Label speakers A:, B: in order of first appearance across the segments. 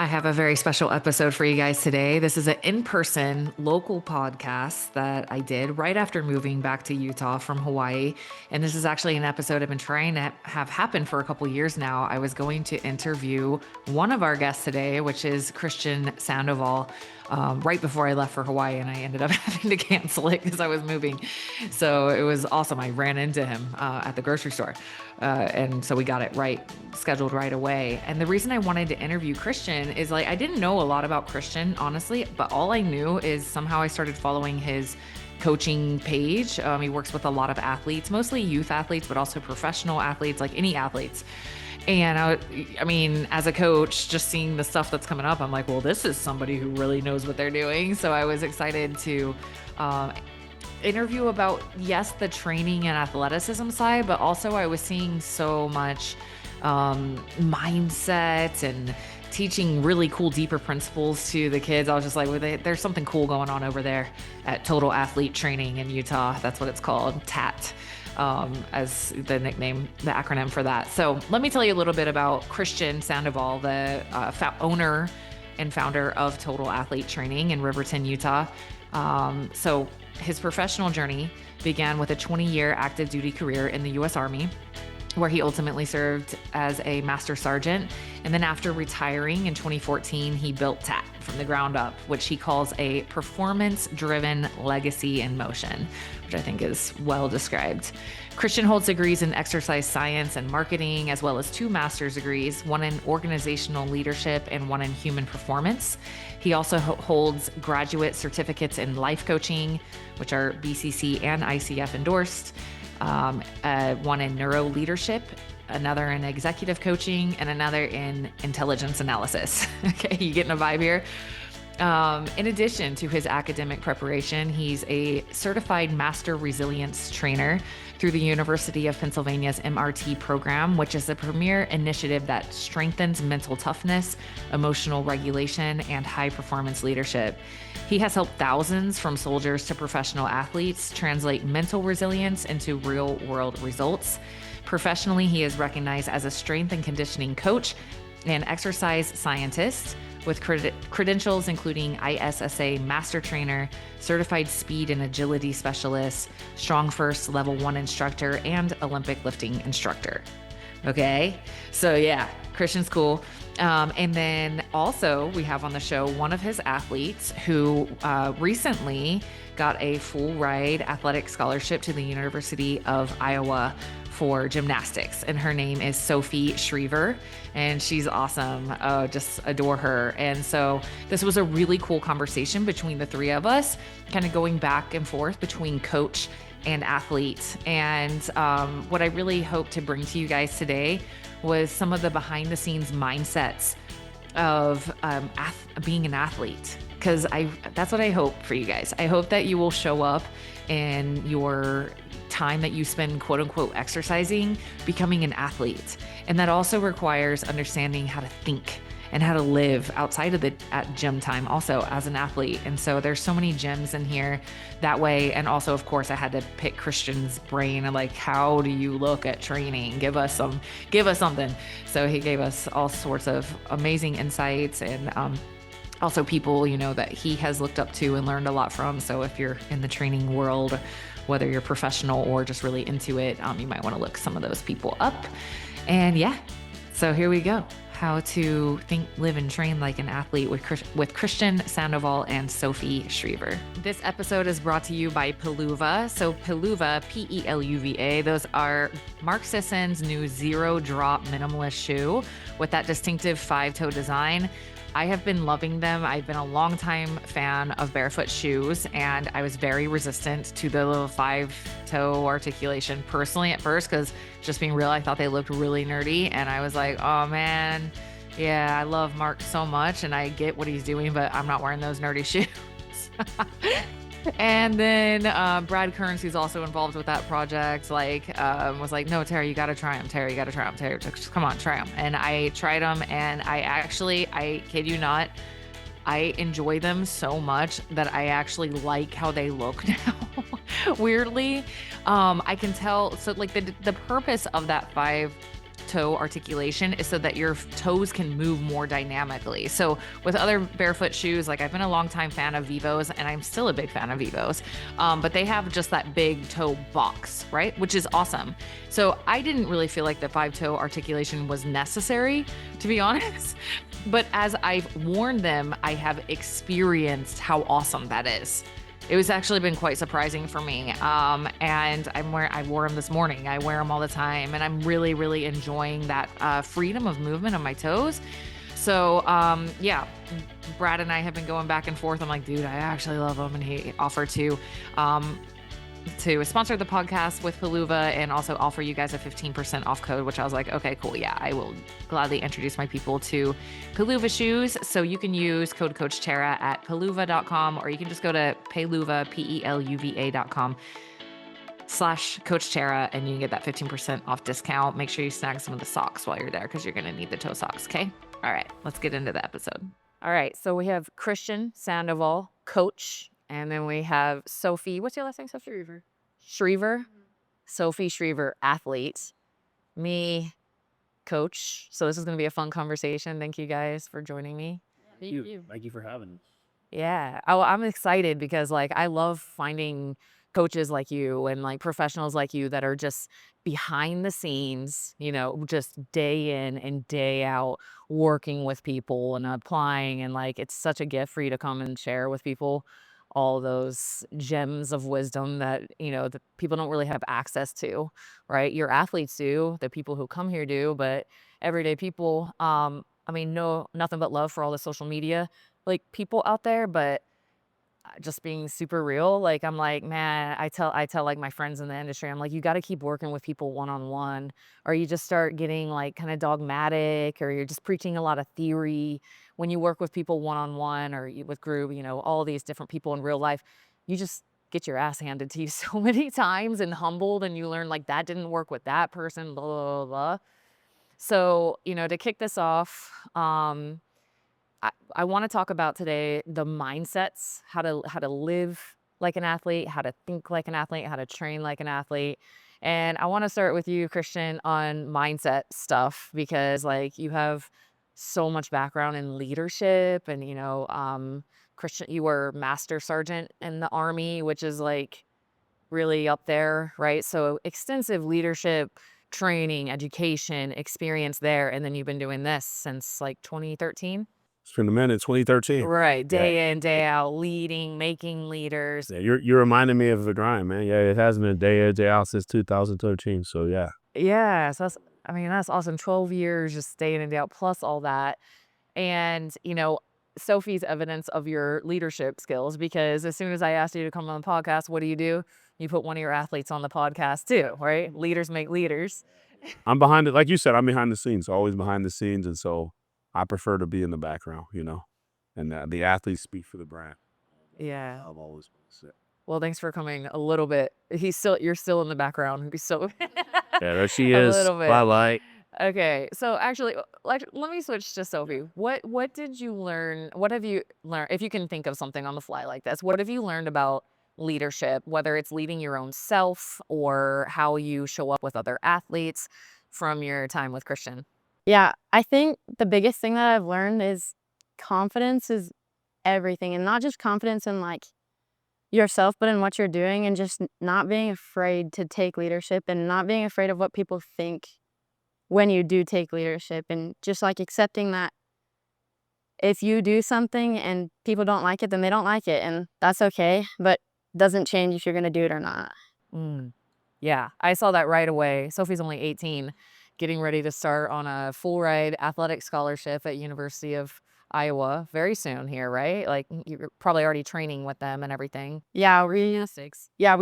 A: I have a very special episode for you guys today. This is an in-person local podcast that I did right after moving back to Utah from Hawaii. And this is actually an episode I've been trying to have happen for a couple years now. I was going to interview one of our guests today, which is Christian Sandoval, right before I left for Hawaii, and I ended up having to cancel it because I was moving. So it was awesome. I ran into him at the grocery store. And so we got it scheduled right away. And the reason I wanted to interview Christian is I didn't know a lot about Christian, honestly, but all I knew is somehow I started following his coaching page. He works with a lot of athletes, mostly youth athletes, but also professional athletes, like any athletes. And I mean, as a coach, just seeing the stuff that's coming up, I'm like, well, this is somebody who really knows what they're doing. So I was excited to interview about, yes, the training and athleticism side, but also I was seeing so much mindset and teaching really cool, deeper principles to the kids. I was just like, well, there's something cool going on over there at Total Athlete Trainin in Utah. That's what it's called, TAT. As the nickname, the acronym for that. So let me tell you a little bit about Christian Sandoval, the owner and founder of Total Athlete Trainin in Riverton, Utah. So his professional journey began with a 20-year active duty career in the U.S. Army, where he ultimately served as a master sergeant. And then after retiring in 2014, he built TAT from the ground up, which he calls a performance-driven legacy in motion, which I think is well described. Christian holds degrees in exercise science and marketing, as well as 2 master's degrees, one in organizational leadership and one in human performance. He also holds graduate certificates in life coaching, which are BCC and ICF endorsed, one in neuro leadership, another in executive coaching, and another in intelligence analysis. Okay, you getting a vibe here? In addition to his academic preparation, he's a certified master resilience trainer through the University of Pennsylvania's MRT program, which is a premier initiative that strengthens mental toughness, emotional regulation, and high performance leadership. He has helped thousands, from soldiers to professional athletes, translate mental resilience into real world results. Professionally, he is recognized as a strength and conditioning coach and exercise scientist with credentials including ISSA master trainer, certified speed and agility specialist, StrongFirst level 1 instructor, and Olympic lifting instructor. Okay, so yeah, Christian's cool. And then also we have on the show one of his athletes who recently got a full ride athletic scholarship to the University of Iowa for gymnastics, and her name is Sophie Schriever, and she's awesome. Just adore her. And so this was a really cool conversation between the 3 of us, kind of going back and forth between coach and athlete. And what I really hope to bring to you guys today was some of the behind the scenes mindsets of being an athlete. Because that's what I hope for you guys. I hope that you will show up in your time that you spend quote unquote exercising, becoming an athlete. And that also requires understanding how to think and how to live outside of at gym time also as an athlete. And so there's so many gems in here that way. And also, of course, I had to pick Christian's brain and how do you look at training? Give us something. So he gave us all sorts of amazing insights and, also people, that he has looked up to and learned a lot from. So if you're in the training world, whether you're professional or just really into it, you might want to look some of those people up. And yeah, so here we go. How to think, live, and train like an athlete with Christian Sandoval and Sophie Schriever. This episode is brought to you by Peluva. So Peluva, P-E-L-U-V-A, those are Mark Sisson's new zero drop minimalist shoe with that distinctive 5-toe design. I have been loving them. I've been a longtime fan of barefoot shoes, and I was very resistant to the little 5-toe articulation personally at first, because just being real, I thought they looked really nerdy, and I was like, oh man, yeah, I love Mark so much, and I get what he's doing, but I'm not wearing those nerdy shoes. And then Brad Kearns, who's also involved with that project, was like, no, Tara, you got to try them. Tara, you got to try them. Tara, just come on, try them. And I tried them, and I kid you not, I enjoy them so much that I actually like how they look now. Weirdly, I can tell. So the purpose of that toe articulation is so that your toes can move more dynamically. So with other barefoot shoes, like I've been a long time fan of Vivos, and I'm still a big fan of Vivos, but they have just that big toe box, right? Which is awesome. So I didn't really feel like the 5-toe articulation was necessary, to be honest. But as I've worn them, I have experienced how awesome that is. It was actually been quite surprising for me. And I wore them this morning. I wear them all the time, and I'm really, really enjoying that freedom of movement of my toes. So yeah, Brad and I have been going back and forth. I'm like, dude, I actually love them. And he offered to sponsor the podcast with Paluva and also offer you guys a 15% off code, which I was like, okay, cool. Yeah, I will gladly introduce my people to Paluva shoes. So you can use code Coach Tara at paluva.com, or you can just go to Paluva, PELUVA.com/Coach Tara, and you can get that 15% off discount. Make sure you snag some of the socks while you're there, because you're going to need the toe socks. Okay. All right, let's get into the episode. All right. So we have Christian Sandoval, coach. And then we have Sophie. What's your last name, Sophie?
B: Schriever.
A: Schriever. Mm-hmm. Sophie Schriever, athlete. Me, coach. So this is going to be a fun conversation. Thank you guys for joining me.
B: Thank you. Thank you for having us.
A: Yeah. I'm excited because like I love finding coaches like you and like professionals like you that are just behind the scenes, you know, just day in and day out working with people and applying. And like it's such a gift for you to come and share with people all those gems of wisdom that, you know, the people don't really have access to, right? Your athletes do, the people who come here do, but everyday people, I mean, no, nothing but love for all the social media like people out there, but just being super real. Like, I'm like, man, I tell like my friends in the industry, I'm like, you got to keep working with people one-on-one, or you just start getting like kind of dogmatic, or you're just preaching a lot of theory. When you work with people one-on-one or with group, you know, all these different people in real life, you just get your ass handed to you so many times and humbled, and you learn like that didn't work with that person, blah, blah, blah, blah. So, you know, to kick this off, I want to talk about today the mindsets, how to live like an athlete, how to think like an athlete, how to train like an athlete. And I want to start with you, Christian, on mindset stuff, because like you have so much background in leadership, and you know, Christian, you were master sergeant in the Army, which is like really up there, right? So extensive leadership training, education, experience there, and then you've been doing this since like 2013.
C: It's been a minute, 2013.
A: Right. Day in, day out, leading, making leaders.
C: Yeah, you're reminding me of the grind, man. Yeah, it has been day in, day out since 2013. So yeah.
A: Yeah. So that's awesome. 12 years just day in and day out, plus all that. And, you know, Sophie's evidence of your leadership skills, because as soon as I asked you to come on the podcast, what do? You put one of your athletes on the podcast too, right? Leaders make leaders.
C: I'm behind it. Like you said, I'm behind the scenes, always behind the scenes. And so I prefer to be in the background, you know, and the athletes speak for the brand.
A: Yeah.
C: I've always said.
A: Well, thanks for coming a little bit. You're still in the background. So
C: yeah, there she is.
A: A little bit.
C: Spotlight.
A: Okay. So actually, like, let me switch to Sophie. What did you learn? What have you learned? If you can think of something on the fly like this, what have you learned about leadership, whether it's leading your own self or how you show up with other athletes from your time with Christian?
B: Yeah, I think the biggest thing that I've learned is confidence is everything, and not just confidence in like yourself, but in what you're doing, and just not being afraid to take leadership and not being afraid of what people think when you do take leadership, and just like accepting that if you do something and people don't like it, then they don't like it, and that's okay, but doesn't change if you're going to do it or not.
A: Yeah, I saw that right away. Sophie's only 18, getting ready to start on a full ride athletic scholarship at University of Iowa very soon here, right? Like you're probably already training with them and everything.
B: Yeah, we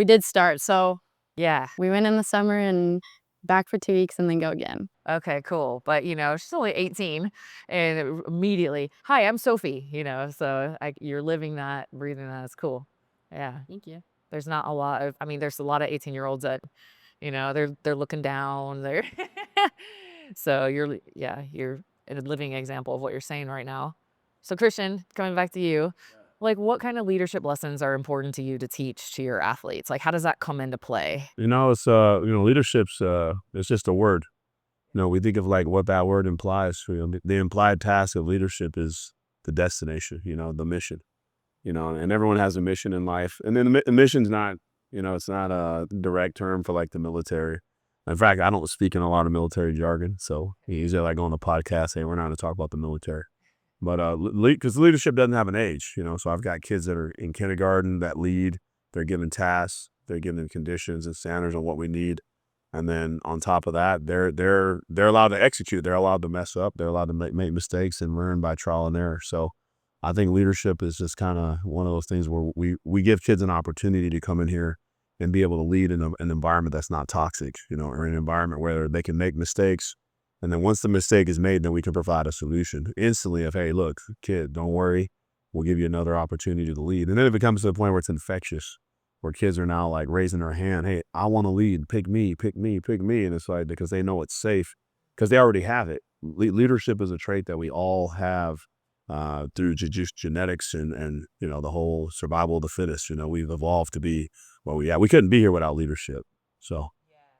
B: did start. So yeah, we went in the summer and back for 2 weeks and then go again.
A: Okay, cool. But you know, she's only 18, and immediately, hi, I'm Sophie. You know, so you're living that, breathing that. It's cool. Yeah.
B: Thank you.
A: There's not a lot of, there's a lot of 18-year-olds that, you know, they're looking down. So you're a living example of what you're saying right now. So Christian, coming back to you, like what kind of leadership lessons are important to you to teach to your athletes? Like how does that come into play?
C: You know, it's leadership's it's just a word. we think of like what that word implies. The implied task of leadership is the destination, the mission, and everyone has a mission in life. And then the mission's not, it's not a direct term for like the military. In fact, I don't speak in a lot of military jargon. So usually like on the podcast, hey, we're not going to talk about the military. But because leadership doesn't have an age, so I've got kids that are in kindergarten that lead. They're given tasks, they're given conditions and standards on what we need. And then on top of that, they're allowed to execute. They're allowed to mess up. They're allowed to make mistakes and learn by trial and error. So I think leadership is just kind of one of those things where we give kids an opportunity to come in here and be able to lead in an environment that's not toxic, or an environment where they can make mistakes. And then once the mistake is made, then we can provide a solution instantly of, hey, look, kid, don't worry. We'll give you another opportunity to lead. And then it becomes to the point where it's infectious, where kids are now like raising their hand. Hey, I want to lead. Pick me, pick me, pick me. And it's like, because they know it's safe, because they already have it. Leadership is a trait that we all have through just genetics and the whole survival of the fittest. We've evolved to be where we couldn't be here without leadership. So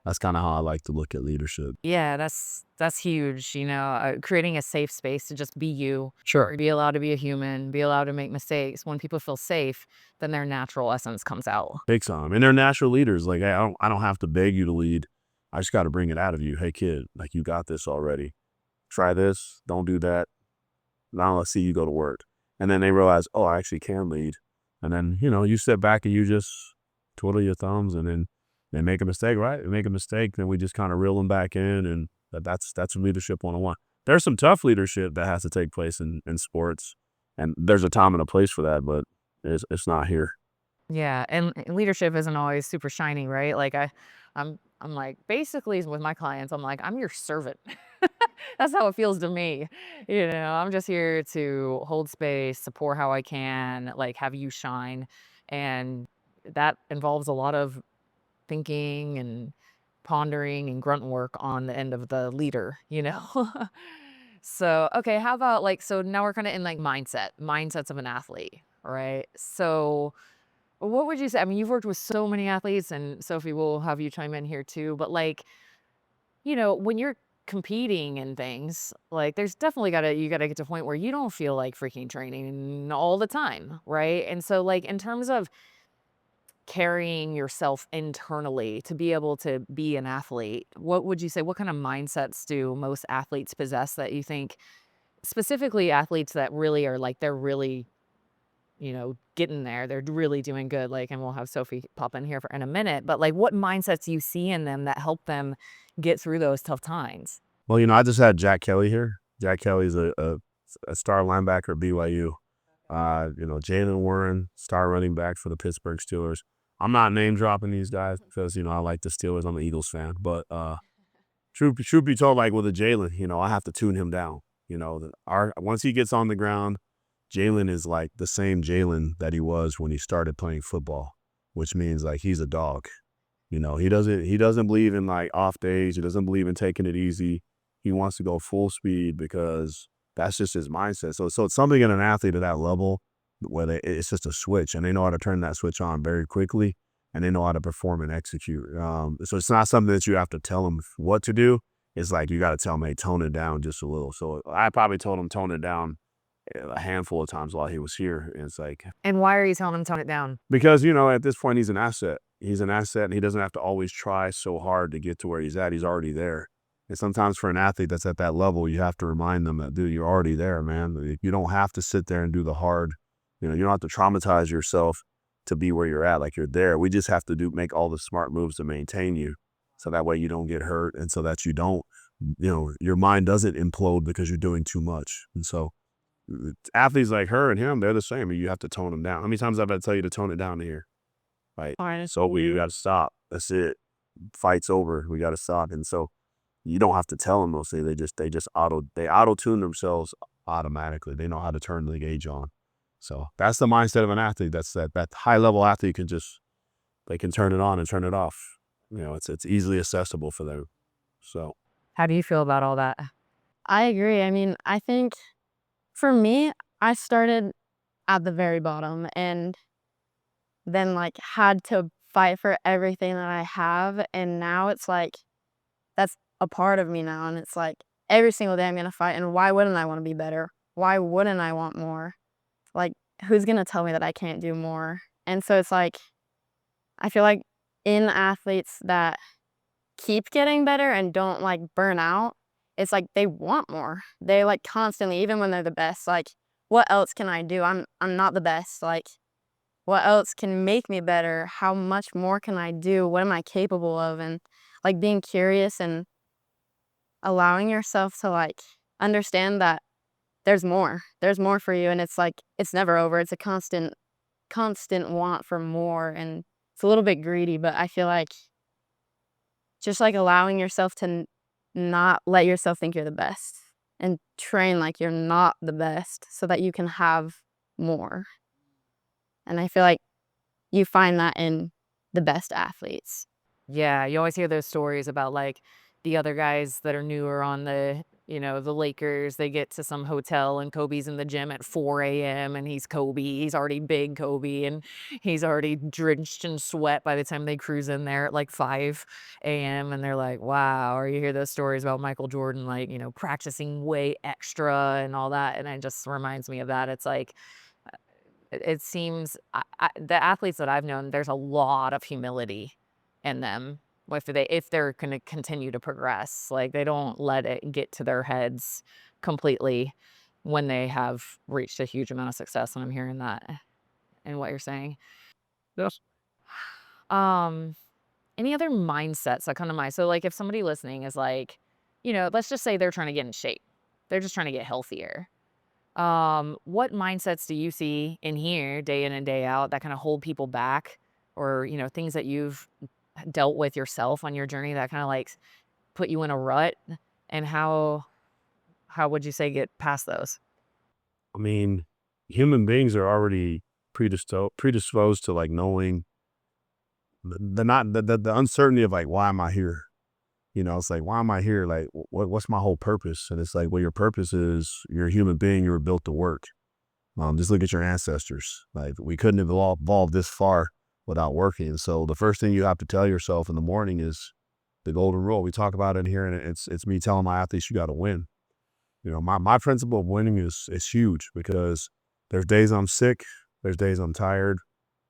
C: that's kind of how I like to look at leadership.
A: Yeah, that's huge. Creating a safe space to just be you,
C: Sure.
A: be allowed to be a human, be allowed to make mistakes. When people feel safe, then their natural essence comes out.
C: Big time. And they're natural leaders. Like, hey, I don't have to beg you to lead. I just got to bring it out of you. Hey, kid, like, you got this already. Try this. Don't do that. Now let's see you go to work. And then they realize, oh, I actually can lead. And then, you sit back and you just twiddle your thumbs, and then they make a mistake, right? They make a mistake, then we just kind of reel them back in, and that's leadership 101. There's some tough leadership that has to take place in sports, and there's a time and a place for that, but it's not here.
A: Yeah, and leadership isn't always super shiny, right? Like I'm like, basically with my clients, I'm like, I'm your servant. That's how it feels to me. I'm just here to hold space, support how I can, like have you shine. And that involves a lot of thinking and pondering and grunt work on the end of the leader. So, okay, how about so now we're kind of in like mindsets of an athlete, right? So what would you say? I mean, you've worked with so many athletes, and Sophie, will have you chime in here too. But when you're competing and things, like there's definitely you gotta get to a point where you don't feel like freaking training all the time, right? And so like in terms of carrying yourself internally to be able to be an athlete, what would you say? What kind of mindsets do most athletes possess that you think, specifically athletes that really are like they're really getting there. They're really doing good. Like, and we'll have Sophie pop in here in a minute, but like what mindsets you see in them that help them get through those tough times?
C: Well, I just had Jack Kelly here. Jack Kelly's a star linebacker at BYU. Jalen Warren, star running back for the Pittsburgh Steelers. I'm not name dropping these guys because, I like the Steelers. I'm an Eagles fan. But truth be told, like with a Jalen, I have to tune him down. Once he gets on the ground, Jalen is like the same Jalen that he was when he started playing football, which means like he's a dog. He doesn't believe in like off days. He doesn't believe in taking it easy. He wants to go full speed because that's just his mindset. So it's something in an athlete at that level where it's just a switch, and they know how to turn that switch on very quickly, and they know how to perform and execute. So it's not something that you have to tell them what to do. It's like you got to tell them, hey, tone it down just a little. So I probably told him tone it down a handful of times while he was here. And it's like,
A: And why are you telling him to tone it down?
C: because, at this point he's an asset. He's an asset, and he doesn't have to always try so hard to get to where he's at. He's already there. And sometimes for an athlete that's at that level, you have to remind them that, dude, you're already there, man. You don't have to sit there and do the hard, you don't have to traumatize yourself to be where you're at. Like, you're there. We just have to make all the smart moves to maintain you. So that way you don't get hurt, and so that you don't, your mind doesn't implode because you're doing too much. And so athletes like her and him, they're the same. You have to tone them down. How many times have I tell you to tone it down here? Right. So we got to stop. That's it. Fight's over. We got to stop. And so you don't have to tell them those things. They auto tune themselves automatically. They know how to turn the gauge on. So that's the mindset of an athlete. That's that high level athlete they can turn it on and turn it off. It's easily accessible for them. So
A: How do you feel about all that?
B: I agree. I mean, I think for me, I started at the very bottom and then had to fight for everything that I have. And now it's like, a part of me now. And it's like every single day I'm going to fight. And why wouldn't I want to be better? Why wouldn't I want more? Like, who's going to tell me that I can't do more? And so it's like, I feel like in athletes that keep getting better and don't like burn out, it's like they want more. They like constantly, even when they're the best, like, what else can I do? I'm not the best. Like, what else can make me better? How much more can I do? What am I capable of? And like being curious and allowing yourself to like understand that there's more. There's more for you. And it's like it's never over. It's a constant want for more. And it's a little bit greedy, but I feel like just like allowing yourself to not let yourself think you're the best and train like you're not the best so that you can have more. And I feel like you find that in the best athletes.
D: Yeah, you always hear those stories about like the other guys that are newer on the, the Lakers. They get to some hotel and Kobe's in the gym at 4 a.m. and he's Kobe. He's already big Kobe and he's already drenched in sweat by the time they cruise in there at like 5 a.m. And they're like, wow. Or you hear those stories about Michael Jordan, like, practicing way extra and all that. And it just reminds me of that. It's like, it seems the athletes that I've known, there's a lot of humility in them if they're going to continue to progress. Like they don't let it get to their heads completely when they have reached a huge amount of success. And I'm hearing that in what you're saying.
C: Yes.
D: Any other mindsets that come to mind? So like if somebody listening is like, let's just say they're trying to get in shape. They're just trying to get healthier. What mindsets do you see in here day in and day out that kind of hold people back, or, things that you've dealt with yourself on your journey that kind of like put you in a rut, and how would you say get past those?
C: I mean, human beings are already predisposed to like knowing the uncertainty of like, why am I here? It's like, why am I here? Like, what's my whole purpose? And it's like, well, your purpose is you're a human being. You were built to work. Just look at your ancestors. Like, we couldn't have evolved this far without working. So the first thing you have to tell yourself in the morning is the golden rule. We talk about it here, and it's me telling my athletes, you got to win. My principle of winning is huge, because there's days I'm sick. There's days I'm tired.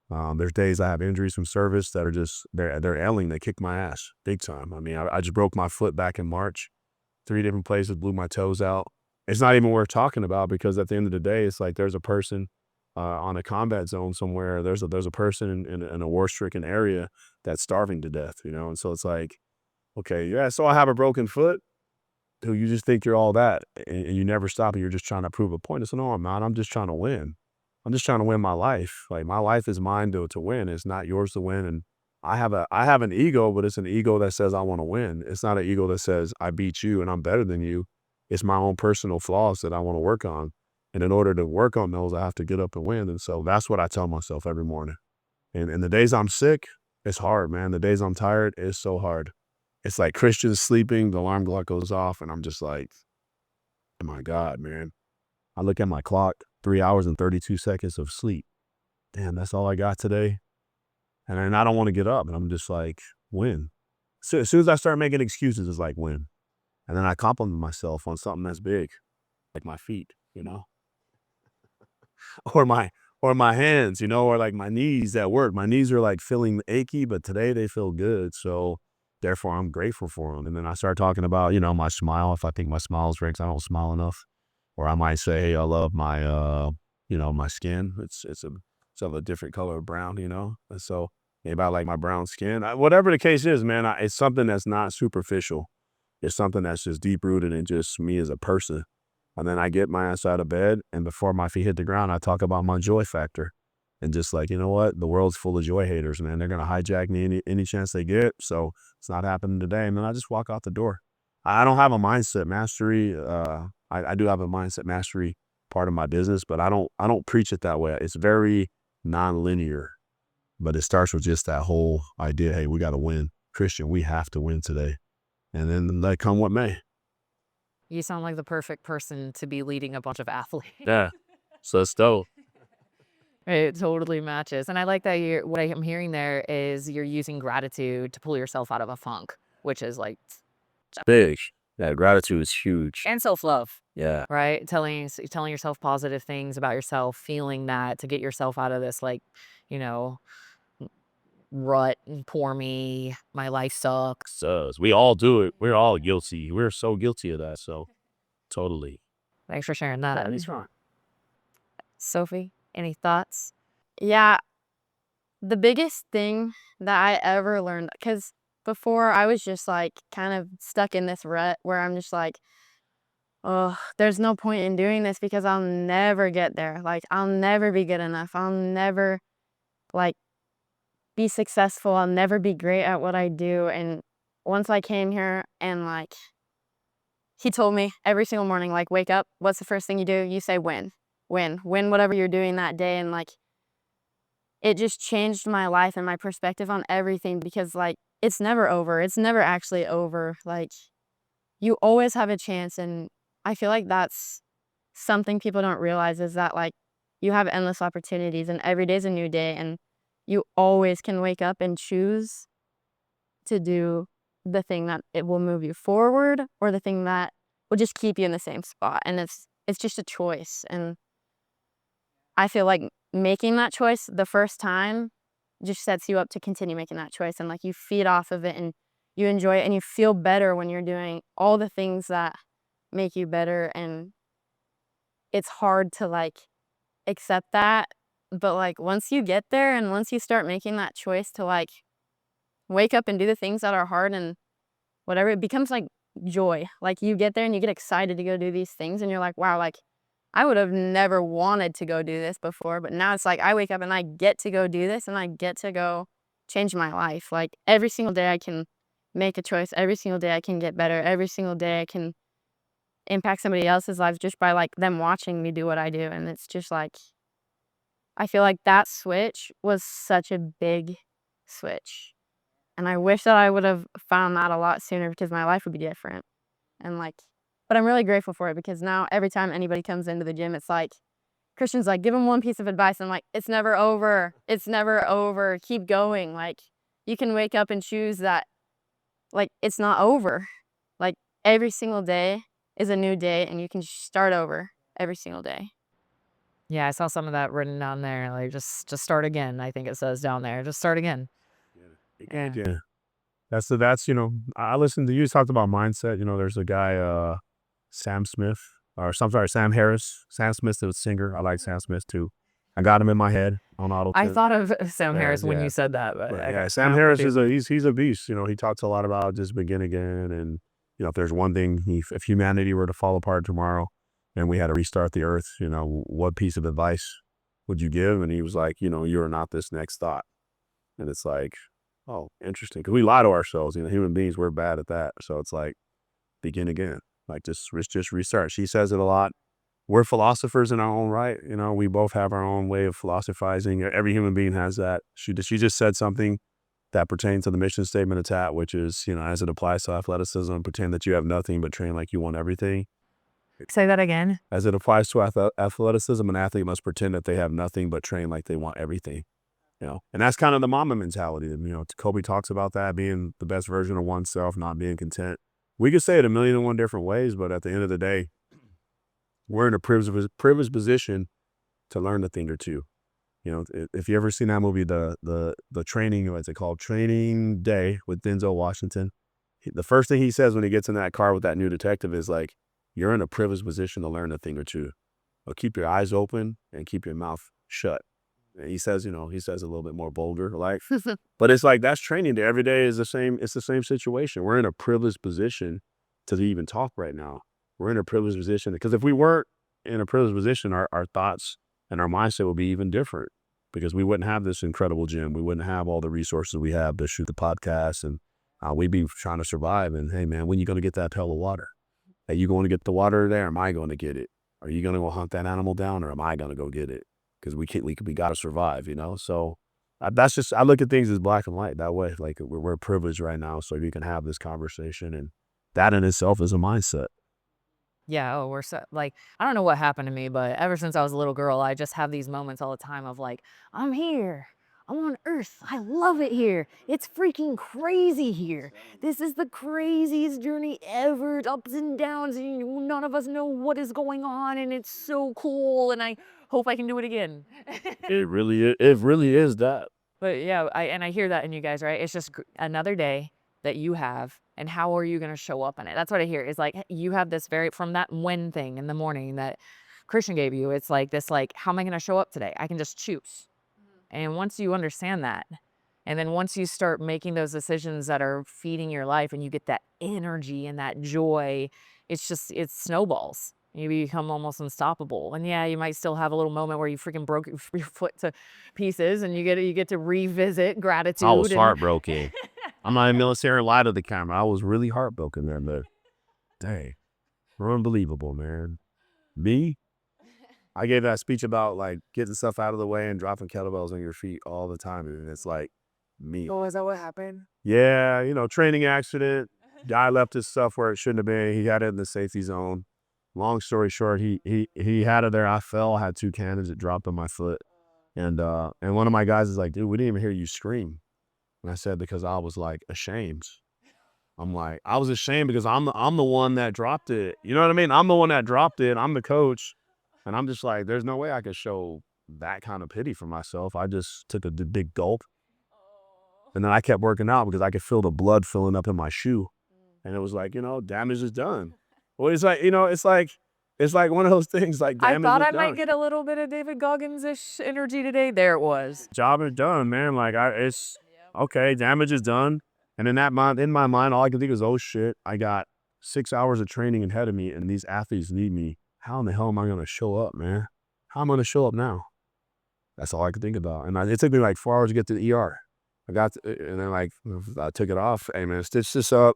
C: There's days I have injuries from service that are just, they're ailing. They kick my ass big time. I mean, I just broke my foot back in March, 3 different places, blew my toes out. It's not even worth talking about, because at the end of the day, it's like there's a person on a combat zone somewhere. There's a person in a war-stricken area that's starving to death, And so it's like, okay, yeah, so I have a broken foot. Who you just think you're all that, and you never stop, and you're just trying to prove a point. It's no, I'm not. I'm just trying to win. I'm just trying to win my life. Like, my life is mine to win. It's not yours to win. And I have an ego, but it's an ego that says I want to win. It's not an ego that says I beat you and I'm better than you. It's my own personal flaws that I want to work on. And in order to work on those, I have to get up and win. And so that's what I tell myself every morning. And the days I'm sick, it's hard, man. The days I'm tired, it's so hard. It's like Christian's sleeping, the alarm clock goes off, and I'm just like, oh my God, man. I look at my clock, 3 hours and 32 seconds of sleep. Damn, that's all I got today. And then I don't want to get up, and I'm just like, win. So as soon as I start making excuses, it's like, win. And then I compliment myself on something that's big, like my feet, or my hands, or like my knees at work. My knees are like feeling achy, but today they feel good. So therefore, I'm grateful for them. And then I start talking about, my smile. If I think my smile is great, 'cause I don't smile enough. Or I might say, hey, I love my, my skin. It's of a different color of brown, And so maybe I like my brown skin. Whatever the case is, man, it's something that's not superficial. It's something that's just deep rooted in just me as a person. And then I get my ass out of bed, and before my feet hit the ground, I talk about my joy factor. And just like, you know what? The world's full of joy haters, man. They're going to hijack me any chance they get. So it's not happening today. And then I just walk out the door. I don't have a mindset mastery. I do have a mindset mastery part of my business, but I don't preach it that way. It's very non-linear, but it starts with just that whole idea. Hey, we got to win. Christian, we have to win today. And then let come what may.
D: You sound like the perfect person to be leading a bunch of athletes.
C: Yeah. So it's dope.
D: It totally matches. And I like that what I'm hearing there is you're using gratitude to pull yourself out of a funk, which is like
C: Big. Yeah, gratitude is huge.
D: And self-love,
C: Yeah.
D: right? Telling yourself positive things about yourself, feeling that to get yourself out of this, like, you know, rut and poor me, my life sucks.
C: We all do it. We're all guilty. We're so guilty of that. So totally.
D: Thanks for sharing that.
C: That is fine.
D: Sophie, any thoughts?
B: Yeah, the biggest thing that I ever learned, because before I was just like kind of stuck in this rut where I'm just like, oh, there's no point in doing this because I'll never get there. Like, I'll never be good enough. I'll never like be successful. I'll never be great at what I do. And once I came here and like he told me every single morning, like, wake up, what's the first thing you do? You say win, win whatever you're doing that day. And like it just changed my life and my perspective on everything because like it's never over. It's never actually over. Like you always have a chance. And I feel like that's something people don't realize is that like you have endless opportunities and every day's a new day and you always can wake up and choose to do the thing that it will move you forward or the thing that will just keep you in the same spot. And it's just a choice. And I feel like making that choice the first time just sets you up to continue making that choice. And like you feed off of it and you enjoy it and you feel better when you're doing all the things that make you better. And it's hard to like accept that. But like once you get there and once you start making that choice to like wake up and do the things that are hard and whatever, it becomes like joy. Like you get there and you get excited to go do these things and you're like, wow, like I would have never wanted to go do this before, but now it's like I wake up and I get to go do this and I get to go change my life. Like every single day I can make a choice. Every single day I can get better. Every single day I can impact somebody else's life just by like them watching me do what I do. And it's just like, I feel like that switch was such a big switch. And I wish that I would have found that a lot sooner because my life would be different. And like, but I'm really grateful for it because now every time anybody comes into the gym, it's like, Christian's like, give them one piece of advice. I'm like, it's never over. It's never over. Keep going. Like, you can wake up and choose that, like, it's not over. Like, every single day is a new day and you can start over every single day.
D: Yeah, I saw some of that written down there. Like just start again. I think it says down there. Just start again.
C: Yeah. That's I listened to you talked about mindset. There's a guy, Sam Smith, or Sam Harris. Sam Smith's a singer. I like Sam Smith too. I got him in my head on auto
D: I
C: tune.
D: thought of Sam
C: Yeah,
D: Harris when
C: yeah.
D: you said that, but
C: Yeah, Sam Harris is he's a beast. He talks a lot about just begin again, and if there's one thing, if humanity were to fall apart tomorrow, and we had to restart the earth, what piece of advice would you give? And he was like, you're not this next thought, and it's like, oh, interesting, because we lie to ourselves. Human beings, we're bad at that. So it's like, begin again, like just restart. She says it a lot. We're philosophers in our own right. We both have our own way of philosophizing. Every human being has that. She just said something that pertains to the mission statement of TAT, which is, as it applies to athleticism, pretend that you have nothing but train like you want everything.
D: Say that again.
C: As it applies to athleticism, an athlete must pretend that they have nothing but train like they want everything. And that's kind of the mama mentality. Kobe talks about that, being the best version of oneself, not being content. We could say it a million and one different ways, but at the end of the day, we're in a privileged position to learn a thing or two. If you ever seen that movie, the training, what's it called, Training Day with Denzel Washington, the first thing he says when he gets in that car with that new detective is like, you're in a privileged position to learn a thing or two. But keep your eyes open and keep your mouth shut. And he says, he says a little bit more bolder, like, but it's like, that's training day. Every day is the same. It's the same situation. We're in a privileged position to even talk right now. We're in a privileged position because if we weren't in a privileged position, our thoughts and our mindset would be even different because we wouldn't have this incredible gym. We wouldn't have all the resources we have to shoot the podcast, and we'd be trying to survive. And hey, man, when you going to get that pail of water? Are you going to get the water there? Am I going to get it? Are you going to go hunt that animal down, or am I going to go get it? Because we got to survive, So I look at things as black and white that way. Like we're privileged right now, so we can have this conversation, and that in itself is a mindset.
D: Yeah, we're so like, I don't know what happened to me, but ever since I was a little girl, I just have these moments all the time of like, I'm here. I'm on Earth. I love it here. It's freaking crazy here. This is the craziest journey ever. Ups and downs. And none of us know what is going on. And it's so cool. And I hope I can do it again.
C: It really is that.
D: But yeah, I hear that in you guys, right? It's just another day that you have, and how are you going to show up in it? That's what I hear is like, you have this from that when thing in the morning that Christian gave you. It's like this, like, how am I going to show up today? I can just choose. And once you understand that, and then once you start making those decisions that are feeding your life and you get that energy and that joy, it snowballs. You become almost unstoppable. And yeah, you might still have a little moment where you freaking broke your foot to pieces, and you get to revisit gratitude.
C: I was heartbroken. I'm not in military lie to the camera. I was really heartbroken there, but dang, unbelievable, man. Me? I gave that speech about like getting stuff out of the way and dropping kettlebells on your feet all the time. And it's like me.
D: Oh, is that what happened?
C: Yeah, training accident. Guy left his stuff where it shouldn't have been. He had it in the safety zone. Long story short, he had it there. I fell, had 2 cannons. It dropped on my foot. And one of my guys is like, dude, we didn't even hear you scream. And I said, because I was like ashamed. I'm like, I was ashamed because I'm the one that dropped it. You know what I mean? I'm the one that dropped it. I'm the coach. And I'm just like, there's no way I could show that kind of pity for myself. I just took a big gulp. And then I kept working out because I could feel the blood filling up in my shoe. And it was like, damage is done. Well, it's like, it's like one of those things like damage
D: I thought
C: is
D: I
C: done.
D: might get a little bit of David Goggins-ish energy today. There it was.
C: Job is done, man. Like it's okay, damage is done. And in my mind, all I can think is, oh shit, I got 6 hours of training ahead of me and these athletes need me. How in the hell am I going to show up, man? How am I going to show up now? That's all I could think about. And it took me like 4 hours to get to the ER. And then like, I took it off. Hey man, stitch this up,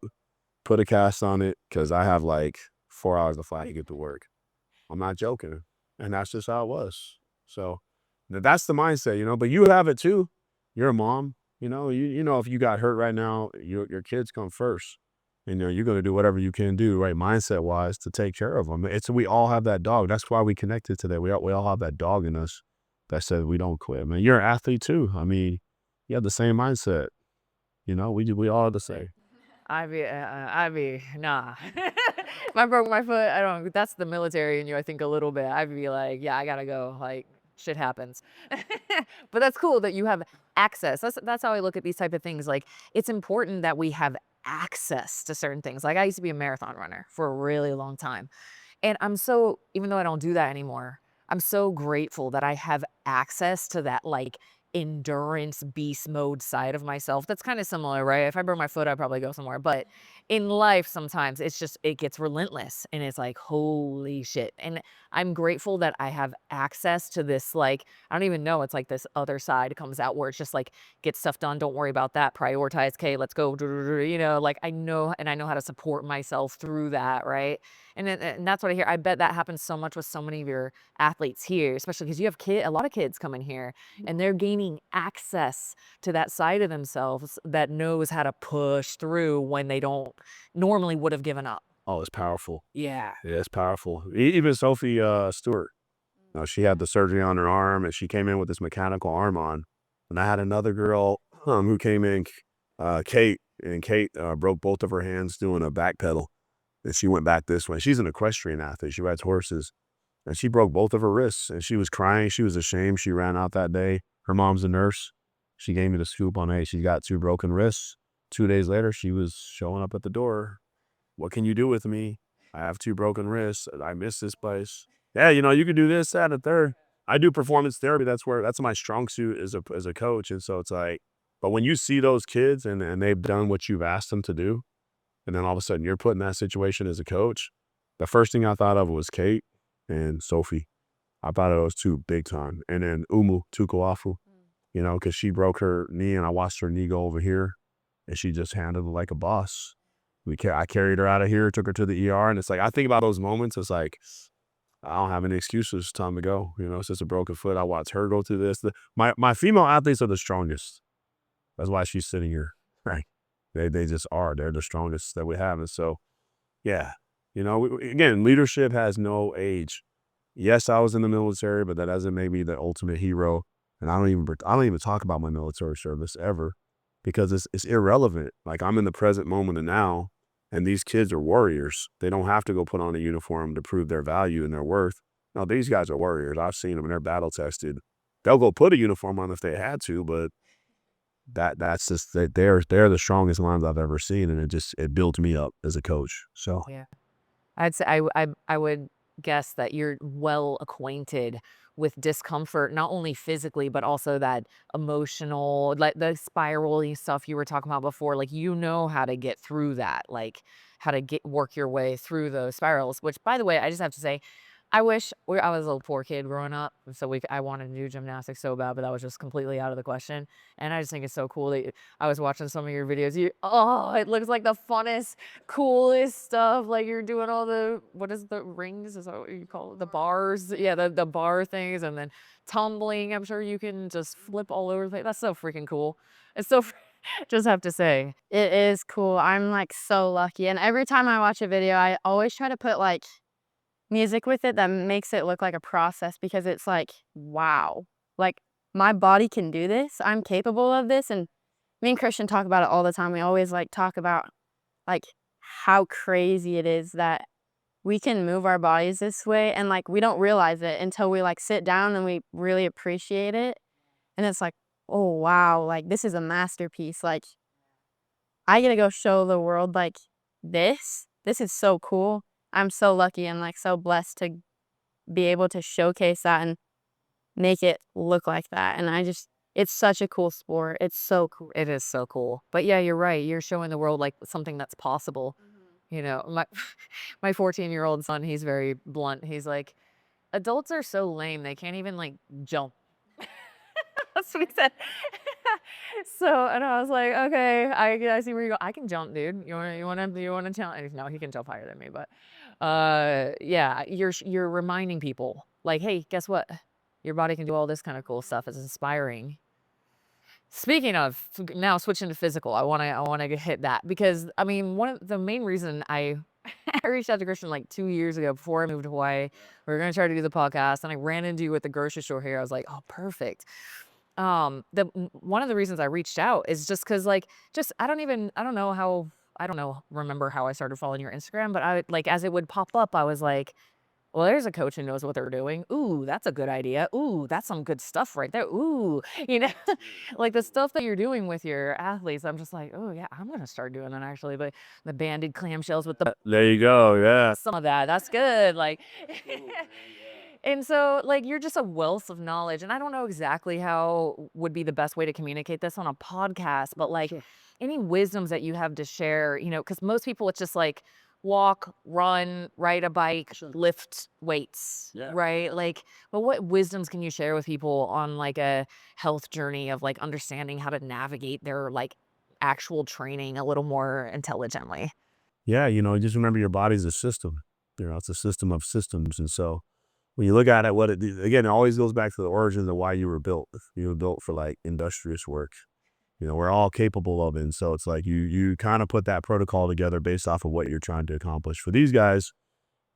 C: put a cast on it, because I have like 4 hours to fly to get to work. I'm not joking. And that's just how it was. So that's the mindset, but you have it too. You're a mom, you know, if you got hurt right now, your kids come first. And you're going to do whatever you can do, right, mindset wise, to take care of them. We all have that dog. That's why we connected today. We all have that dog in us that said we don't quit. Man, you're an athlete too. I mean, you have the same mindset. We all are the same.
D: Nah. If I broke my foot, that's the military in you, I think, a little bit. I'd be like, yeah, I gotta go. Like, shit happens. But that's cool that you have access. That's how I look at these type of things. Like, it's important that we have access to certain things. Like, I used to be a marathon runner for a really long time. And even though I don't do that anymore, I'm so grateful that I have access to that, like, endurance beast mode side of myself. That's kind of similar, right? If I broke my foot, I'd probably go somewhere. But in life, sometimes it gets relentless and it's like, holy shit. And I'm grateful that I have access to this, like, I don't even know. It's like this other side comes out where it's just like, get stuff done. Don't worry about that. Prioritize. Okay, let's go. Like I know how to support myself through that. Right. And that's what I hear. I bet that happens so much with so many of your athletes here, especially because you have a lot of kids coming here and they're gaining access to that side of themselves that knows how to push through when they don't normally would have given up.
C: Oh, it's powerful.
D: Yeah.
C: Yeah, it's powerful. Even Sophie Stewart, she had the surgery on her arm and she came in with this mechanical arm on. And I had another girl who came in, Kate, and Kate broke both of her hands doing a back pedal. And she went back this way. She's an equestrian athlete. She rides horses. And she broke both of her wrists. And she was crying. She was ashamed. She ran out that day. Her mom's a nurse. She gave me the scoop on, hey, she got 2 broken wrists. 2 days later, she was showing up at the door. What can you do with me? I have 2 broken wrists. I miss this place. Yeah, you can do this, that, and third. I do performance therapy. That's my strong suit as a coach. And so it's like, but when you see those kids and they've done what you've asked them to do, and then all of a sudden you're put in that situation as a coach, the first thing I thought of was Kate and Sophie. I thought of those 2 big time. And then Umu Tukuafu, because she broke her knee and I watched her knee go over here and she just handled it like a boss. I carried her out of here, took her to the ER. And it's like, I think about those moments. It's like, I don't have any excuses. It's time to go. It's just a broken foot. I watched her go through this. My female athletes are the strongest. That's why she's sitting here. Right. They just are. They're the strongest that we have. And so, yeah, again, leadership has no age. Yes, I was in the military, but that doesn't make me the ultimate hero. And I don't even talk about my military service ever, because it's irrelevant. Like, I'm in the present moment and now, and these kids are warriors. They don't have to go put on a uniform to prove their value and their worth. No, these guys are warriors. I've seen them, and they're battle tested. They'll go put a uniform on if they had to, but that's just, they're the strongest lines I've ever seen, and it built me up as a coach. So
D: Yeah. I'd say I would guess that you're well acquainted with discomfort, not only physically, but also that emotional, like the spiraling stuff you were talking about before. Like, you know how to get through that, like how to work your way through those spirals, which, by the way, I just have to say, I wish I was a little poor kid growing up. So I wanted to do gymnastics so bad, but that was just completely out of the question. And I just think it's so cool that I was watching some of your videos. It looks like the funnest, coolest stuff. Like, you're doing all the, what is the rings? Is that what you call it? The bars? Yeah, the bar things, and then tumbling. I'm sure you can just flip all over the place. That's so freaking cool. It's so, just have to say.
B: It is cool. I'm like so lucky. And every time I watch a video, I always try to put like music with it that makes it look like a process, because it's like, wow, like my body can do this. I'm capable of this. And me and Christian talk about it all the time. We always like talk about like how crazy it is that we can move our bodies this way, and like we don't realize it until we like sit down and we really appreciate it. And it's like, oh wow, like this is a masterpiece. Like, I get to go show the world like this. This is so cool. I'm so lucky and like so blessed to be able to showcase that and make it look like that. And it's such a cool sport. It's so cool.
D: It is so cool. But yeah, you're right. You're showing the world like something that's possible. You know, my 14-year-old son, he's very blunt. He's like, adults are so lame. They can't even like jump. That's what he said. So, and I was like, okay, I see where you go. I can jump, dude. You want to challenge? No, he can jump higher than me, but yeah, you're reminding people like, hey, guess what? Your body can do all this kind of cool stuff. It's inspiring. Speaking of, now switching to physical, I want to hit that, because I mean, one of the main reason I reached out to Christian like 2 years ago before I moved to Hawaii. We were going to try to do the podcast, and I ran into you at the grocery store here. I was like, oh, perfect. One of the reasons I reached out is just because like, I don't remember how I started following your Instagram, but I like, as it would pop up, I was like, well, there's a coach who knows what they're doing. Ooh, that's a good idea. Ooh, that's some good stuff right there. Ooh, like the stuff that you're doing with your athletes, I'm just like, oh yeah, I'm going to start doing that actually. But the banded clamshells with the,
C: there you go. Yeah.
D: some of that's good. Like, and so like, you're just a wealth of knowledge, and I don't know exactly how would be the best way to communicate this on a podcast, but like any wisdoms that you have to share, because most people, it's just like walk, run, ride a bike, lift weights, right? Like, but what wisdoms can you share with people on like a health journey of like understanding how to navigate their like actual training a little more intelligently?
C: Yeah, just remember your body's a system. It's a system of systems. And so when you look at it, again, it always goes back to the origins of why you were built. You were built for like industrious work. We're all capable of it. And so it's like you kind of put that protocol together based off of what you're trying to accomplish. For these guys,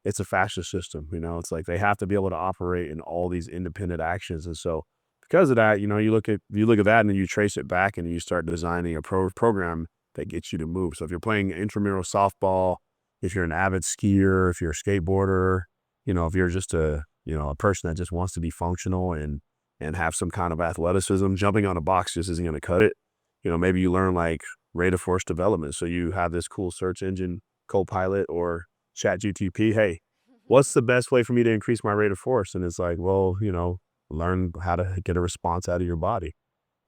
C: it's a fascia system. It's like they have to be able to operate in all these independent actions. And so because of that, you look at that and then you trace it back and you start designing a program that gets you to move. So if you're playing intramural softball, if you're an avid skier, if you're a skateboarder, if you're just a person that just wants to be functional and have some kind of athleticism, jumping on a box just isn't going to cut it. Maybe you learn like rate of force development. So you have this cool search engine, Copilot or ChatGPT. Hey, what's the best way for me to increase my rate of force? And it's like, well, learn how to get a response out of your body.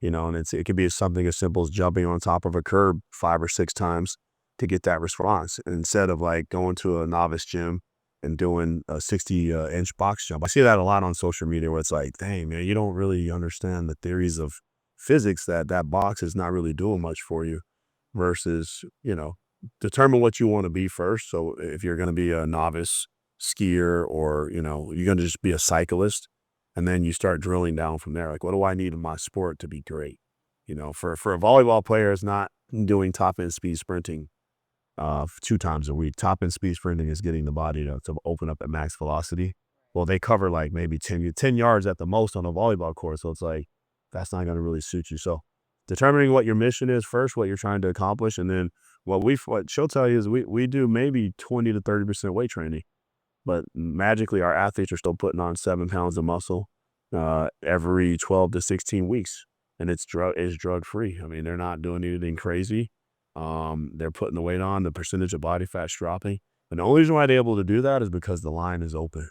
C: And it could be something as simple as jumping on top of a curb 5 or 6 times to get that response, instead of like going to a novice gym and doing a 60-inch box jump. I see that a lot on social media where it's like, dang, man, you don't really understand the theories of physics that box is not really doing much for you, versus, determine what you want to be first. So if you're going to be a novice skier, or, you're going to just be a cyclist, and then you start drilling down from there. Like, what do I need in my sport to be great? For a volleyball player, it's not doing top end speed sprinting 2 times a week. Top end speed sprinting is getting the body to open up at max velocity. Well, they cover like maybe 10 yards at the most on a volleyball court. So it's like, that's not going to really suit you. So determining what your mission is first, what you're trying to accomplish, and then what she'll tell you is we do maybe 20 to 30% weight training, but magically our athletes are still putting on 7 pounds of muscle every 12 to 16 weeks, and it's drug free. I mean, they're not doing anything crazy. They're putting the weight on, the percentage of body fat's dropping, and the only reason why they're able to do that is because the line is open.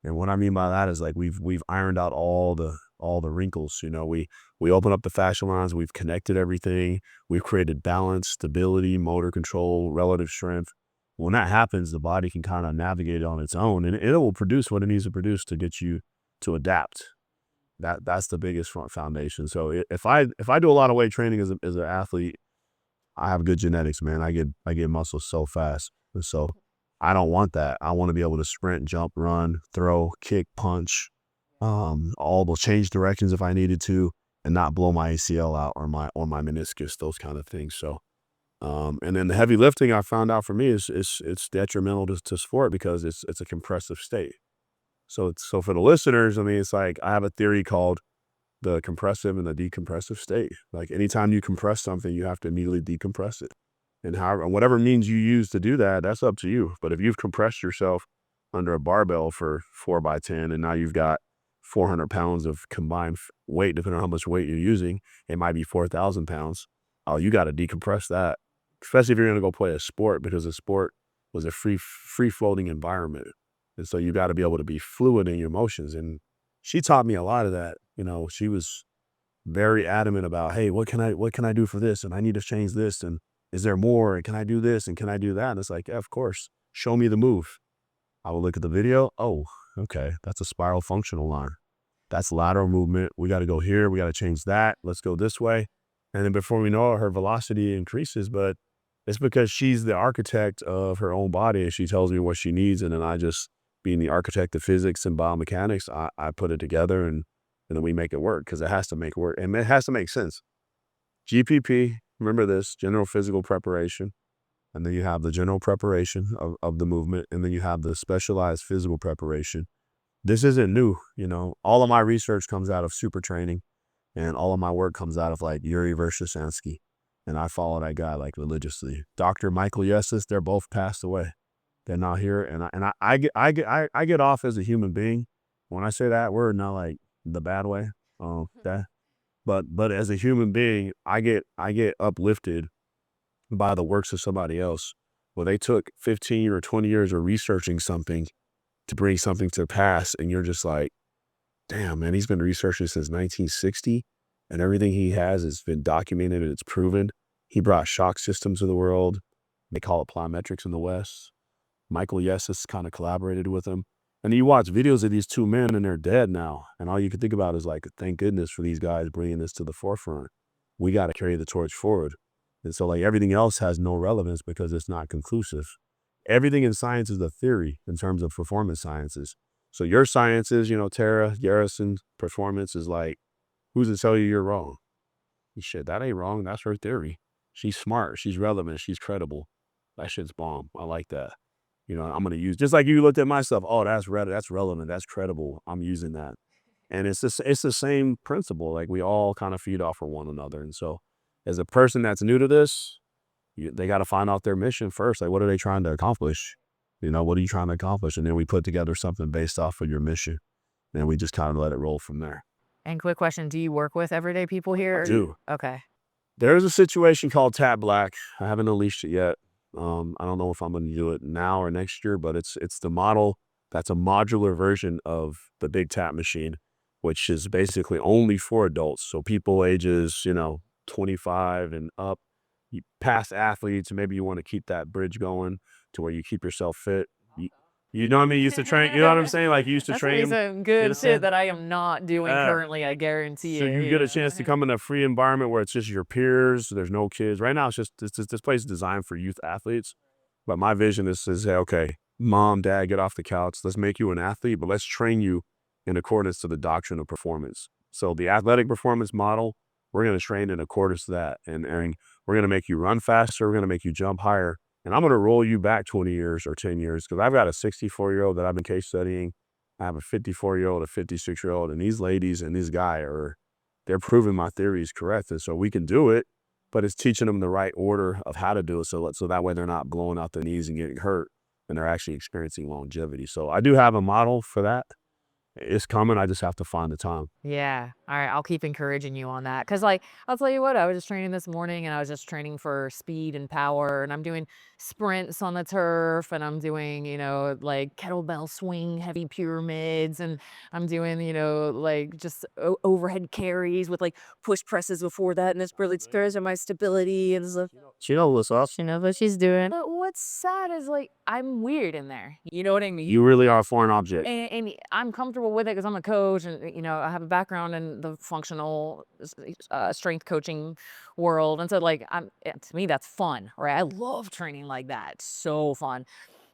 C: And what I mean by that is like we've ironed out all the wrinkles. You know, we open up the fascia lines, we've connected everything, we've created balance, stability, motor control, relative strength. When that happens, the body can kind of navigate on its own, and it will produce what it needs to produce to get you to adapt. That's the biggest foundation. So if I do a lot of weight training as an athlete, I have good genetics, man. I get muscle so fast, and so I don't want that. I want to be able to sprint, jump, run, throw, kick, punch, all those change directions if I needed to, and not blow my ACL out or my meniscus, those kind of things. So, and then the heavy lifting I found out for me is it's detrimental to sport because it's a compressive state. So for the listeners, I mean, it's like I have a theory called the compressive and the decompressive state. Like anytime you compress something, you have to immediately decompress it. And whatever means you use to do that, that's up to you. But if you've compressed yourself under a barbell for 4x10 and now you've got 400 pounds of combined weight, depending on how much weight you're using, it might be 4,000 pounds. Oh, you got to decompress that, especially if you're going to go play a sport, because a sport was a free floating environment. And so you got to be able to be fluid in your motions. And she taught me a lot of that. You know, she was very adamant about, hey, what can I do for this? And I need to change this. And is there more? And can I do this? And can I do that? And it's like, yeah, of course. Show me the move. I will look at the video. Oh, okay. That's a spiral functional line. That's lateral movement. We got to go here. We got to change that. Let's go this way. And then before we know it, her velocity increases. But it's because she's the architect of her own body and she tells me what she needs. And then I just, being the architect of physics and biomechanics, I put it together and then we make it work because it has to make work. And it has to make sense. GPP. Remember this, general physical preparation, and then you have the general preparation of the movement, and then you have the specialized physical preparation. This isn't new, you know. All of my research comes out of super training, and all of my work comes out of like Yuri Verkhoshansky, and I follow that guy like religiously. Dr. Michael Yessis, they're both passed away. They're not here, and I get off as a human being. When I say that word, not like the bad way. But as a human being, I get uplifted by the works of somebody else. Well, they took 15 or 20 years of researching something to bring something to pass, and you're just like, damn, man, he's been researching since 1960, and everything he has been documented and it's proven. He brought shock systems to the world. They call it plyometrics in the West. Michael Yessis kind of collaborated with him. And you watch videos of these two men and they're dead now. And all you can think about is like, thank goodness for these guys bringing this to the forefront. We got to carry the torch forward. And so like everything else has no relevance because it's not conclusive. Everything in science is a theory in terms of performance sciences. So your sciences, you know, Tara, Garrison, performance is like, who's to tell you you're wrong? Shit, that ain't wrong. That's her theory. She's smart. She's relevant. She's credible. That shit's bomb. I like that. You know, I'm going to use, just like you looked at my stuff, oh, that's relevant, that's credible, I'm using that. And it's the same principle. Like we all kind of feed off of one another. And so as a person that's new to this, they got to find out their mission first. Like, what are they trying to accomplish? You know, what are you trying to accomplish? And then we put together something based off of your mission. And we just kind of let it roll from there.
D: And quick question, do you work with everyday people here?
C: I do.
D: Okay.
C: There's a situation called Tap Black. I haven't unleashed it yet. I don't know if I'm going to do it now or next year, but it's the model that's a modular version of the big tap machine, which is basically only for adults. So people ages, 25 and up, past athletes, maybe you want to keep that bridge going to where you keep yourself fit. You know what I mean? You used to train, you know what I'm saying? Like you used to train.
D: That's some good shit that I am not doing currently, I guarantee
C: so
D: it.
C: So you get a chance to come in a free environment where it's just your peers, there's no kids. Right now, this place is designed for youth athletes. But my vision is to say, okay, mom, dad, get off the couch. Let's make you an athlete, but let's train you in accordance to the doctrine of performance. So the athletic performance model, we're going to train in accordance to that. And we're going to make you run faster. We're going to make you jump higher. And I'm going to roll you back 20 years or 10 years because I've got a 64-year-old that I've been case studying. I have a 54-year-old, a 56-year-old, and these ladies and this guy are they're proving my theory is correct. And so we can do it, but it's teaching them the right order of how to do it. So that way they're not blowing out their knees and getting hurt, and they're actually experiencing longevity. So I do have a model for that. It's coming. I just have to find the time.
D: Yeah. All right. I'll keep encouraging you on that. Cause like, I'll tell you what, I was just training this morning and I was just training for speed and power, and I'm doing sprints on the turf, and I'm doing, like kettlebell swing, heavy pyramids, and I'm doing, like just overhead carries with like push presses before that. And this really spurs on my stability and stuff.
B: She knows what's up. She knows what she's doing.
D: But what's sad is like, I'm weird in there. You know what I mean?
C: You really are a foreign object.
D: And I'm comfortable with it because I'm a coach, and I have a background in the functional strength coaching world, and so like to me that's fun, right? I love training like that. It's so fun.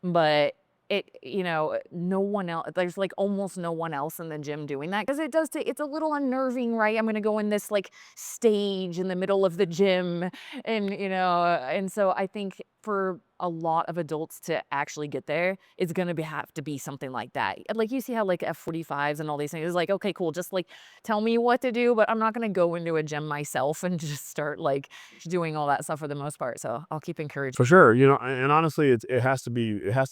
D: But no one else, there's like almost no one else in the gym doing that, because it's a little unnerving, right? I'm gonna go in this like stage in the middle of the gym, and so I think for a lot of adults to actually get there, it's gonna have to be something like that. Like you see how like F45s and all these things is like, okay, cool, just like tell me what to do, but I'm not gonna go into a gym myself and just start like doing all that stuff for the most part. So I'll keep encouraging.
C: For sure, and honestly, it has to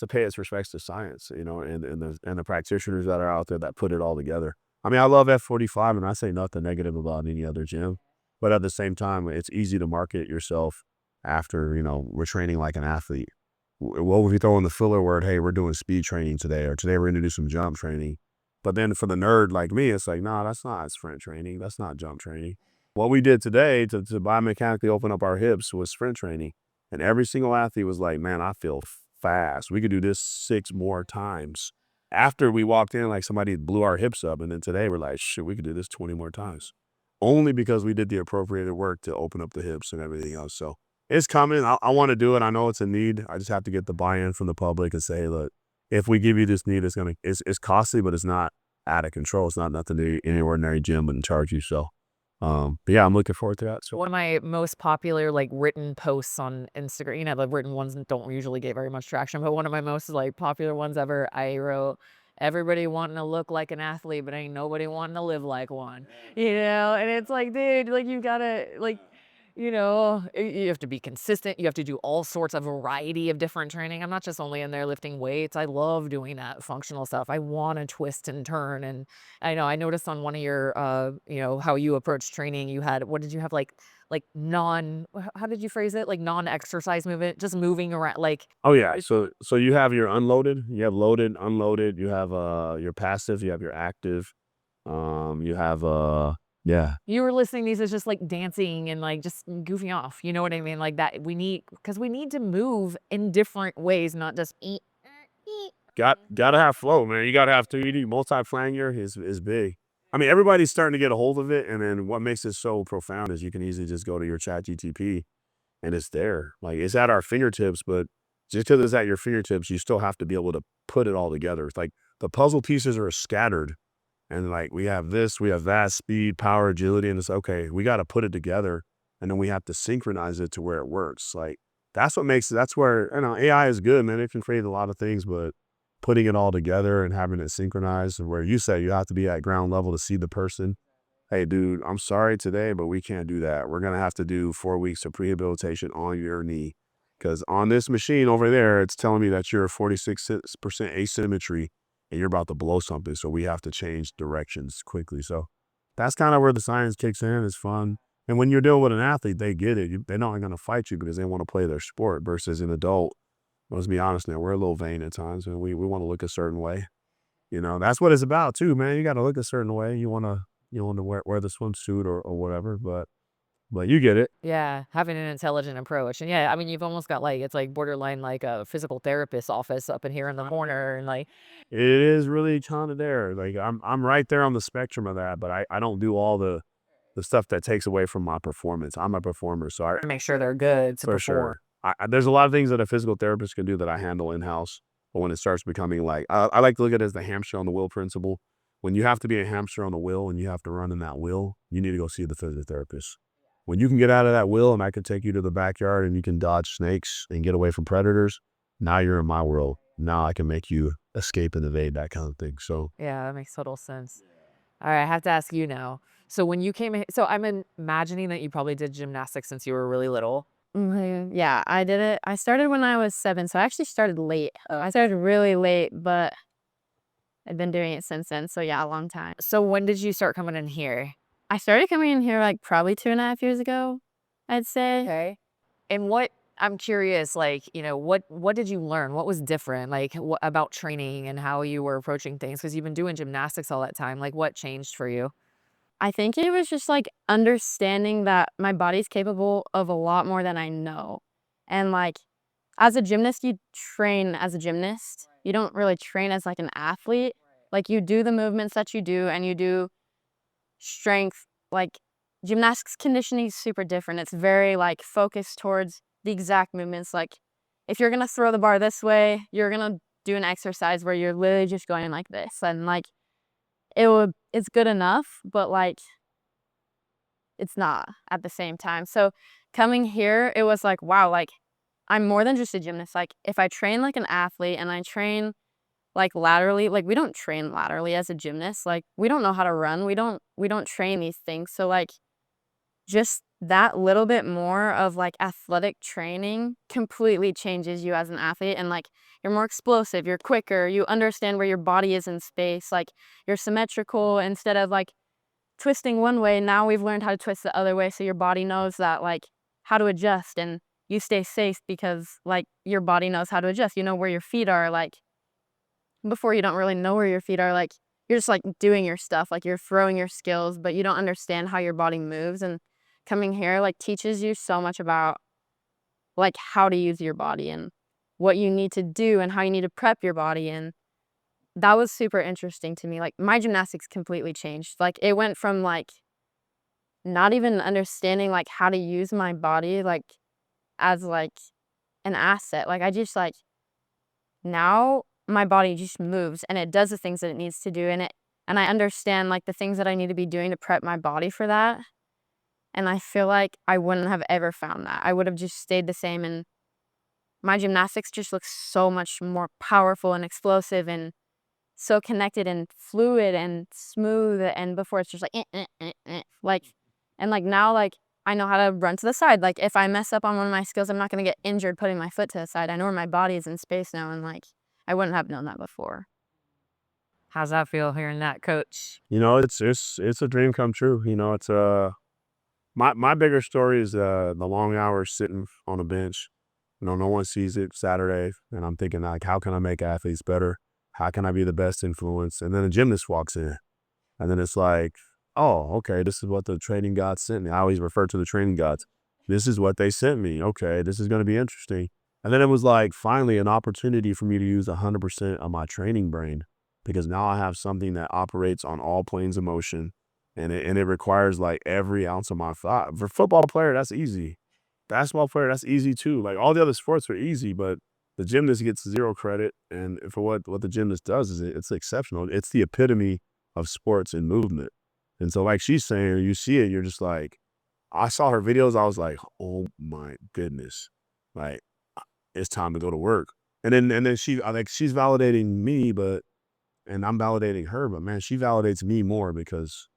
C: pay its respects to science, and the practitioners that are out there that put it all together. I mean, I love F45, and I say nothing negative about any other gym, but at the same time, it's easy to market yourself after we're training like an athlete. What if you throw in the filler word, hey, we're doing speed training today, or today we're going to do some jump training? But then for the nerd like me, it's like, no, that's not sprint training. That's not jump training. What we did today to biomechanically open up our hips was sprint training. And every single athlete was like, man, I feel fast. We could do this 6 more times. After we walked in, like somebody blew our hips up. And then today we're like, shit, we could do this 20 more times. Only because we did the appropriated work to open up the hips and everything else. So it's coming. I want to do it. I know it's a need. I just have to get the buy-in from the public and say, look, if we give you this need, it's costly, but it's not out of control. It's not nothing any ordinary gym wouldn't charge you. So, but yeah, I'm looking forward to that. So
D: one of my most popular like written posts on Instagram, the written ones don't usually get very much traction, but one of my most like popular ones ever, I wrote, everybody wanting to look like an athlete, but ain't nobody wanting to live like one, and it's like, dude, like you gotta like, you have to be consistent. You have to do all sorts of variety of different training. I'm not just only in there lifting weights. I love doing that functional stuff. I want to twist and turn. And I noticed on one of your, how you approach training, you had, what did you have? Like how did you phrase it? Like non-exercise movement, just moving around, like.
C: Oh yeah. So you have your unloaded, you have loaded, unloaded, you have your passive, you have your active, you have yeah.
D: You were listing these as just like dancing and like just goofing off. You know what I mean? Like that because we need to move in different ways, not just eat.
C: Gotta have flow, man. You gotta have 3D. Multi-flanker is big. I mean, everybody's starting to get a hold of it, and then what makes it so profound is you can easily just go to your chat GTP and it's there. Like it's at our fingertips, but just because it's at your fingertips, you still have to be able to put it all together. It's like the puzzle pieces are scattered. And like we have this, we have that, speed, power, agility, and it's okay. We got to put it together, and then we have to synchronize it to where it works. Like that's where AI is good, man. It can create a lot of things, but putting it all together and having it synchronized, where you say you have to be at ground level to see the person. Hey, dude, I'm sorry today, but we can't do that. We're gonna have to do 4 weeks of prehabilitation on your knee, because on this machine over there, it's telling me that you're 46% asymmetry. And you're about to blow something, so we have to change directions quickly. So that's kind of where the science kicks in. It's fun. And when you're dealing with an athlete, they get it. They're not going to fight you because they want to play their sport, versus an adult. Let's be honest now, we're a little vain at times, and we want to look a certain way. That's what it's about too, man. You got to look a certain way. You want to wear the swimsuit or whatever, but you get it.
D: Yeah, having an intelligent approach. And yeah, I mean, you've almost got like, it's like borderline like a physical therapist office up in here in the corner, and like.
C: It is really kind of there. Like I'm right there on the spectrum of that, but I don't do all the stuff that takes away from my performance. I'm a performer, so I
D: Make sure they're good to
C: for
D: perform.
C: sure. There's a lot of things that a physical therapist can do that I handle in-house, but when it starts becoming like, I like to look at it as the hamster on the wheel principle. When you have to be a hamster on the wheel and you have to run in that wheel, you need to go see the physical therapist. When you can get out of that wheel and I can take you to the backyard and you can dodge snakes and get away from predators, now you're in my world. Now I can make you escape and evade, that kind of thing. So
D: Yeah, that makes total sense. All right, I have to ask you now. So when you came in, so I'm imagining that you probably did gymnastics since you were really little.
B: Yeah, I did it. I started when I was 7, so I actually started late. I started really late, but I've been doing it since then. So yeah, a long time.
D: So when did you start coming in here?
B: I started coming in here like probably 2.5 years ago, I'd say.
D: Okay. And what I'm curious, like, what did you learn? What was different, like, what about training and how you were approaching things? Because you've been doing gymnastics all that time. Like, what changed for you?
B: I think it was just like understanding that my body's capable of a lot more than I know. And like as a gymnast, you train as a gymnast. You don't really train as like an athlete. Like you do the movements that you do and you do strength. Like gymnastics conditioning is super different. It's very like focused towards the exact movements. Like if you're gonna throw the bar this way, you're gonna do an exercise where you're literally just going like this. And like it's good enough, but like it's not at the same time. So coming here, it was like, wow, like I'm more than just a gymnast. Like if I train like an athlete and I train like laterally, like we don't train laterally as a gymnast. Like we don't know how to run. We don't train these things. So like just that little bit more of like athletic training completely changes you as an athlete, and like you're more explosive, you're quicker, you understand where your body is in space, like you're symmetrical instead of like twisting one way. Now we've learned how to twist the other way, so your body knows that like how to adjust, and you stay safe because like your body knows how to adjust. You know where your feet are. Like before, you don't really know where your feet are. Like you're just like doing your stuff, like you're throwing your skills, but you don't understand how your body moves. And coming here like teaches you so much about like how to use your body and what you need to do and how you need to prep your body. And that was super interesting to me. Like my gymnastics completely changed. Like it went from like not even understanding like how to use my body like as like an asset. Like I just like now my body just moves and it does the things that it needs to do, and I understand like the things that I need to be doing to prep my body for that. And I feel like I wouldn't have ever found that. I would have just stayed the same, and my gymnastics just looks so much more powerful and explosive and so connected and fluid and smooth. And before it's just like like, and like now like I know how to run to the side. Like if I mess up on one of my skills, I'm not going to get injured putting my foot to the side. I know where my body is in space now, and like I wouldn't have known that before.
D: How's that feel hearing that, coach?
C: It's a dream come true. It's my bigger story is the long hours sitting on a bench. No one sees it Saturday, and I'm thinking like, how can I make athletes better? How can I be the best influence? And then a gymnast walks in, and then it's like, oh, okay, this is what the training gods sent me. I always refer to the training gods. This is what they sent me. Okay, this is going to be interesting. And then it was like finally an opportunity for me to use 100% of my training brain, because now I have something that operates on all planes of motion, and it requires like every ounce of my thought. For football player, that's easy. Basketball player, that's easy too. Like all the other sports are easy, but the gymnast gets zero credit. And for what the gymnast does is it's exceptional. It's the epitome of sports and movement. And so like she's saying, you see it, you're just like, I saw her videos, I was like, oh my goodness. Like it's time to go to work. And then she's validating me, and I'm validating her, but man, she validates me more because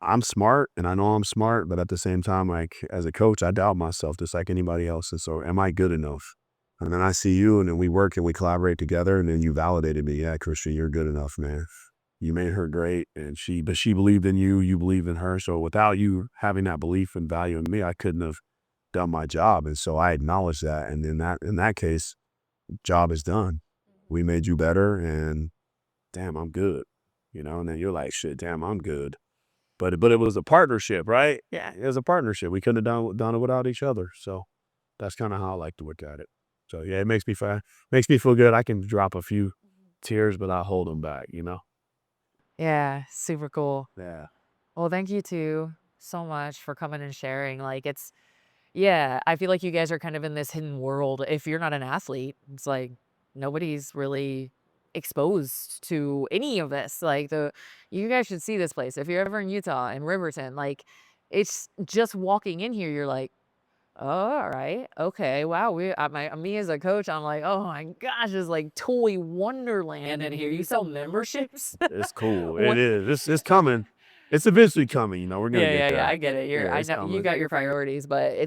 C: I'm smart and I know I'm smart, but at the same time, like as a coach, I doubt myself just like anybody else. And so am I good enough? And then I see you, and then we work and we collaborate together, and then you validated me. Yeah, Christian, you're good enough, man. You made her great, but she believed in you, you believed in her. So without you having that belief and value in me, I couldn't have done my job. And so I acknowledge that. And in that case, job is done. We made you better, and damn, I'm good. And then you're like, shit, damn, I'm good. But it was a partnership, right? Yeah, it was a partnership. We couldn't have done it without each other. So that's kind of how I like to look at it. So yeah, it makes me feel good. I can drop a few tears, but I hold them back.
D: Yeah, super cool.
C: Yeah.
D: Well, thank you two so much for coming and sharing. Like yeah, I feel like you guys are kind of in this hidden world. If you're not an athlete, it's like nobody's really exposed to any of this. Like you guys should see this place. If you're ever in Utah in Riverton, like it's just walking in here, you're like, all right, okay, wow. Me as a coach, I'm like, oh my gosh, it's like toy wonderland in here. You sell memberships?
C: It's cool. It
D: What?
C: is. It's coming. It's eventually coming. We're gonna
D: Yeah,
C: get
D: yeah, yeah.
C: there.
D: I get it.
C: Yeah,
D: I
C: it's
D: know you
C: coming.
D: got your priorities, but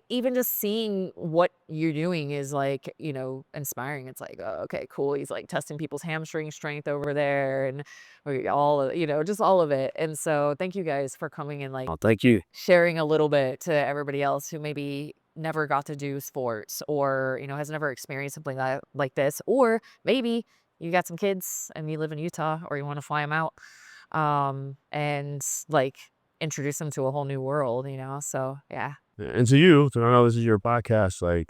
D: even just seeing what you're doing is like, inspiring. It's like, oh, okay, cool. He's like testing people's hamstring strength over there and all of, just all of it. And so thank you guys for coming and like
C: Oh, thank you.
D: sharing a little bit to everybody else who maybe never got to do sports or, has never experienced something like this. Or maybe you got some kids and you live in Utah or you want to fly them out and like introduce them to a whole new world, So yeah.
C: And to you, I know this is your podcast, like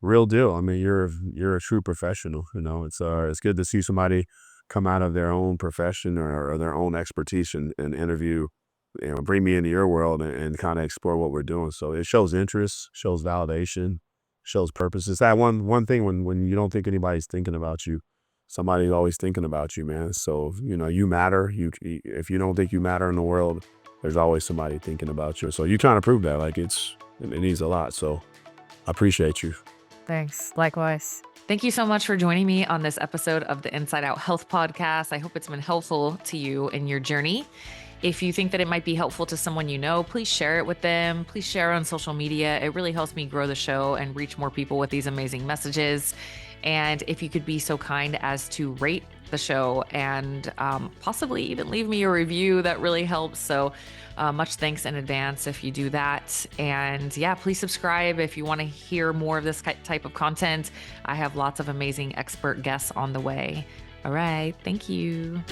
C: real deal. I mean, you're a true professional. It's good to see somebody come out of their own profession or their own expertise and interview, bring me into your world and kind of explore what we're doing. So it shows interest, shows validation, shows purpose. It's that one thing when you don't think anybody's thinking about you, somebody's always thinking about you, man. So, you matter. If you don't think you matter in the world, there's always somebody thinking about you. So you're trying to prove that, like it means a lot. So I appreciate you.
D: Thanks. Likewise.
A: Thank you so much for joining me on this episode of the Inside Out Health Podcast. I hope it's been helpful to you in your journey. If you think that it might be helpful to someone you know, please share it with them. Please share on social media. It really helps me grow the show and reach more people with these amazing messages. And if you could be so kind as to rate the show and possibly even leave me a review, that really helps. So much thanks in advance if you do that. And yeah, please subscribe if you want to hear more of this type of content. I have lots of amazing expert guests on the way. All right. Thank you.